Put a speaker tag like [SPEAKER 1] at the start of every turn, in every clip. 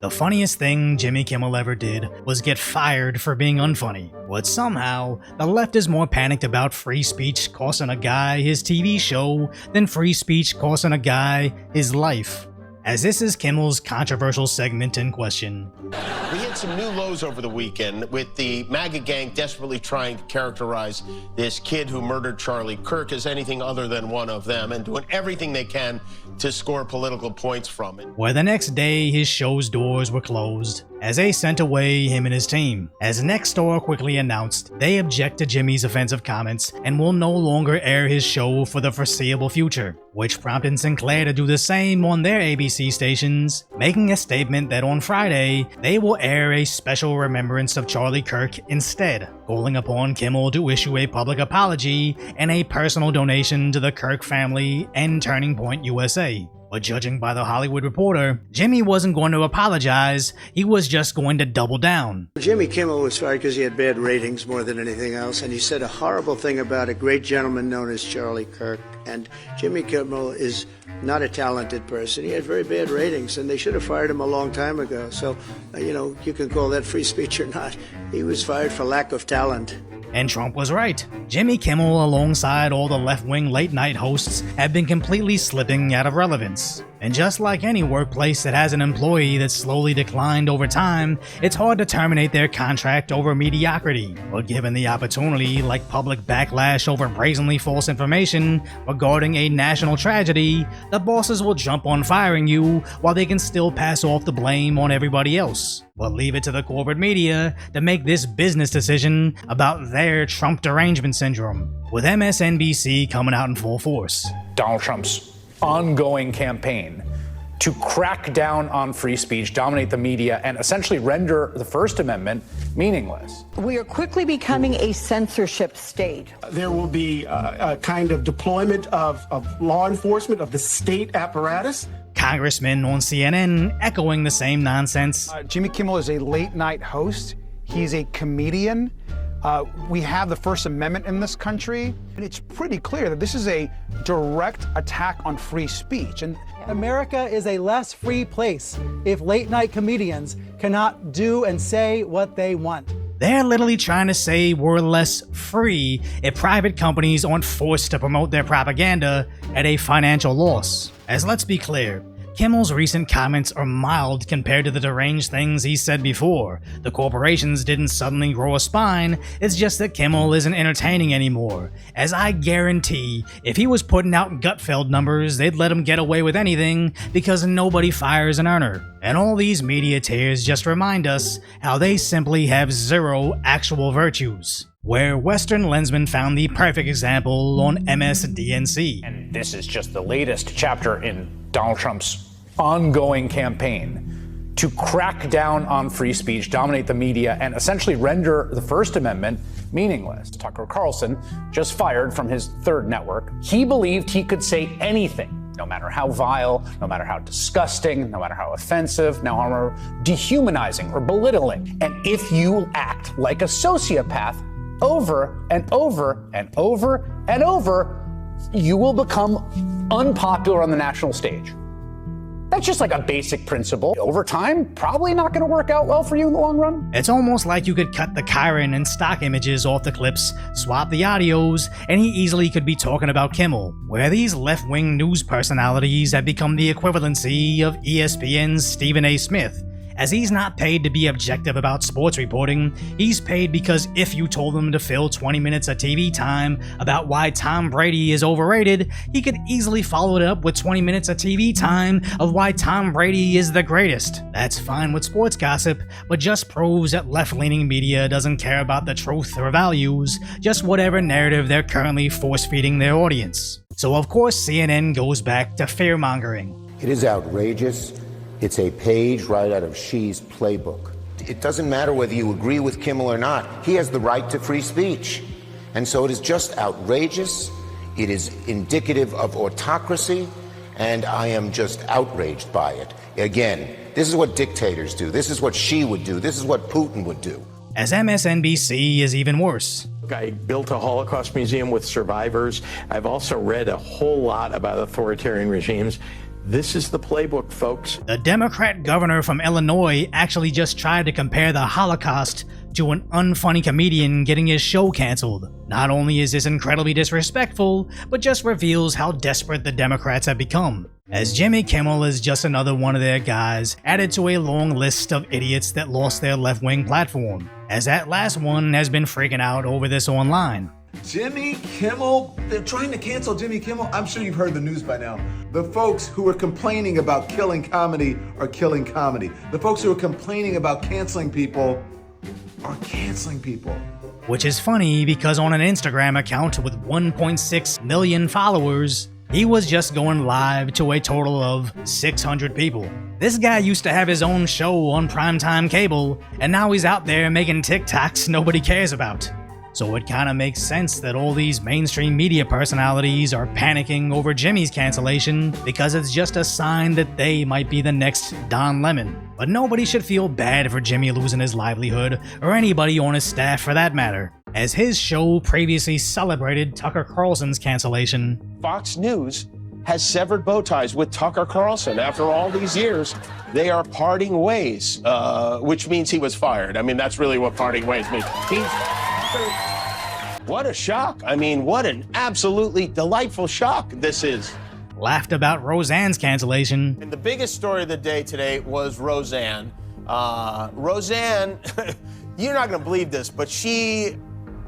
[SPEAKER 1] The funniest thing Jimmy Kimmel ever did was get fired for being unfunny. But somehow, the left is more panicked about free speech costing a guy his TV show than free speech costing a guy his life. As this is Kimmel's controversial segment in question.
[SPEAKER 2] We hit some new lows over the weekend with the MAGA gang desperately trying to characterize this kid who murdered Charlie Kirk as anything other than one of them and doing everything they can to score political points from it.
[SPEAKER 1] Where the next day his show's doors were closed as they sent away him and his team. As Nextdoor quickly announced, they object to Jimmy's offensive comments and will no longer air his show for the foreseeable future, which prompted Sinclair to do the same on their ABC stations, making a statement that on Friday, they will air a special remembrance of Charlie Kirk instead, calling upon Kimmel to issue a public apology and a personal donation to the Kirk family and Turning Point USA. But judging by the Hollywood Reporter, Jimmy wasn't going to apologize, he was just going to double down.
[SPEAKER 3] Jimmy Kimmel was fired because he had bad ratings more than anything else, and he said a horrible thing about a great gentleman known as Charlie Kirk. And Jimmy Kimmel is not a talented person. He had very bad ratings, and they should have fired him a long time ago. So, you can call that free speech or not. He was fired for lack of talent.
[SPEAKER 1] And Trump was right. Jimmy Kimmel, alongside all the left-wing late-night hosts, have been completely slipping out of relevance. And just like any workplace that has an employee that's slowly declined over time, it's hard to terminate their contract over mediocrity. But given the opportunity, like public backlash over brazenly false information regarding a national tragedy, the bosses will jump on firing you while they can still pass off the blame on everybody else. But leave it to the corporate media to make this business decision about their Trump derangement syndrome, with MSNBC coming out in full force.
[SPEAKER 4] Donald Trump's ongoing campaign to crack down on free speech, dominate the media, and essentially render the First Amendment meaningless.
[SPEAKER 5] We are quickly becoming a censorship state.
[SPEAKER 6] There will be a kind of deployment of law enforcement, of the state apparatus.
[SPEAKER 1] Congressmen on CNN echoing the same nonsense.
[SPEAKER 7] Jimmy Kimmel is a late-night host. He's a comedian. We have the First Amendment in this country, and it's pretty clear that this is a direct attack on free speech. And
[SPEAKER 8] America is a less free place if late-night comedians cannot do and say what they want.
[SPEAKER 1] They're literally trying to say we're less free if private companies aren't forced to promote their propaganda at a financial loss. As let's be clear, Kimmel's recent comments are mild compared to the deranged things he said before. The corporations didn't suddenly grow a spine, it's just that Kimmel isn't entertaining anymore. As I guarantee, if he was putting out Gutfeld numbers, they'd let him get away with anything because nobody fires an earner. And all these media tears just remind us how they simply have zero actual virtues. Where Western Lensman found the perfect example on MSDNC.
[SPEAKER 4] And this is just the latest chapter in Donald Trump's ongoing campaign to crack down on free speech, dominate the media, and essentially render the First Amendment meaningless. Tucker Carlson, just fired from his third network, he believed he could say anything, no matter how vile, no matter how disgusting, no matter how offensive, no matter how dehumanizing or belittling. And if you act like a sociopath over and over and over and over, you will become unpopular on the national stage. That's just like a basic principle. Over time, probably not going to work out well for you in the long run.
[SPEAKER 1] It's almost like you could cut the Chiron and stock images off the clips, swap the audios, and he easily could be talking about Kimmel, where these left-wing news personalities have become the equivalency of ESPN's Stephen A. Smith. As he's not paid to be objective about sports reporting, he's paid because if you told him to fill 20 minutes of TV time about why Tom Brady is overrated, he could easily follow it up with 20 minutes of TV time of why Tom Brady is the greatest. That's fine with sports gossip, but just proves that left-leaning media doesn't care about the truth or values, just whatever narrative they're currently force-feeding their audience. So of course CNN goes back to fear-mongering.
[SPEAKER 9] It is outrageous. It's a page right out of Xi's playbook. It doesn't matter whether you agree with Kimmel or not. He has the right to free speech. And so it is just outrageous. It is indicative of autocracy, and I am just outraged by it. Again, this is what dictators do. This is what Xi would do. This is what Putin would do.
[SPEAKER 1] As MSNBC is even worse.
[SPEAKER 2] I built a Holocaust museum with survivors. I've also read a whole lot about authoritarian regimes. This is the playbook, folks.
[SPEAKER 1] The Democrat governor from Illinois actually just tried to compare the Holocaust to an unfunny comedian getting his show canceled. Not only is this incredibly disrespectful, but just reveals how desperate the Democrats have become, as Jimmy Kimmel is just another one of their guys added to a long list of idiots that lost their left-wing platform, as that last one has been freaking out over this online.
[SPEAKER 10] Jimmy Kimmel, they're trying to cancel Jimmy Kimmel. I'm sure you've heard the news by now. The folks who are complaining about killing comedy are killing comedy. The folks who are complaining about canceling people are canceling people.
[SPEAKER 1] Which is funny because on an Instagram account with 1.6 million followers, he was just going live to a total of 600 people. This guy used to have his own show on primetime cable, and now he's out there making TikToks nobody cares about. So it kinda makes sense that all these mainstream media personalities are panicking over Jimmy's cancellation, because it's just a sign that they might be the next Don Lemon. But nobody should feel bad for Jimmy losing his livelihood, or anybody on his staff for that matter, as his show previously celebrated Tucker Carlson's cancellation.
[SPEAKER 2] Fox News has severed bow ties with Tucker Carlson. After all these years, they are parting ways, which means he was fired. I mean, that's really what parting ways means. What a shock. I mean, what an absolutely delightful shock this is.
[SPEAKER 1] Laughed about Roseanne's cancellation.
[SPEAKER 2] And the biggest story of the day today was Roseanne. Roseanne, you're not going to believe this, but she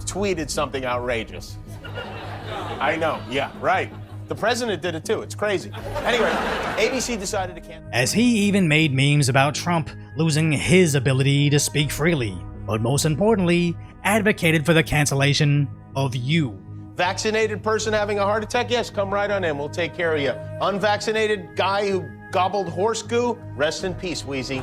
[SPEAKER 2] tweeted something outrageous. I know, yeah, right. The president did it too. It's crazy. Anyway, ABC decided to cancel.
[SPEAKER 1] As he even made memes about Trump losing his ability to speak freely, but most importantly, advocated for the cancellation of you.
[SPEAKER 2] Vaccinated person having a heart attack? Yes, come right on in. We'll take care of you. Unvaccinated guy who gobbled horse goo? Rest in peace, Wheezy.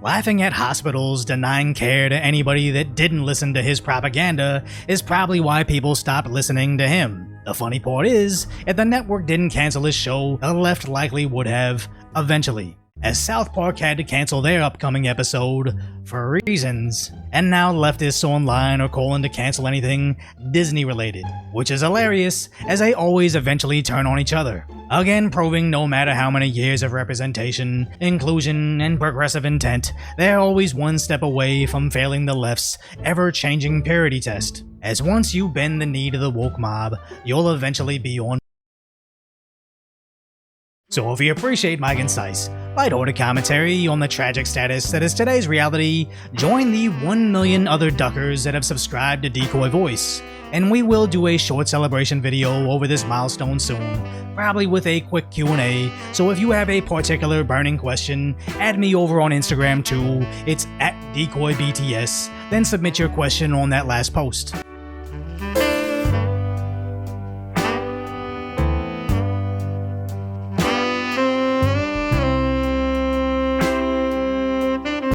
[SPEAKER 1] Laughing at hospitals denying care to anybody that didn't listen to his propaganda is probably why people stopped listening to him. The funny part is, if the network didn't cancel his show, the left likely would have, eventually, as South Park had to cancel their upcoming episode for reasons, and now leftists online are calling to cancel anything Disney related, which is hilarious as they always eventually turn on each other. Again proving no matter how many years of representation, inclusion, and progressive intent, they're always one step away from failing the left's ever-changing purity test, as once you bend the knee to the woke mob, you'll eventually be on. So if you appreciate my concise, light-hearted commentary on the tragic status that is today's reality, join the 1 million other duckers that have subscribed to Decoy Voice, and we will do a short celebration video over this milestone soon, probably with a quick Q&A, so if you have a particular burning question, add me over on Instagram too, it's @DecoyBTS, then submit your question on that last post.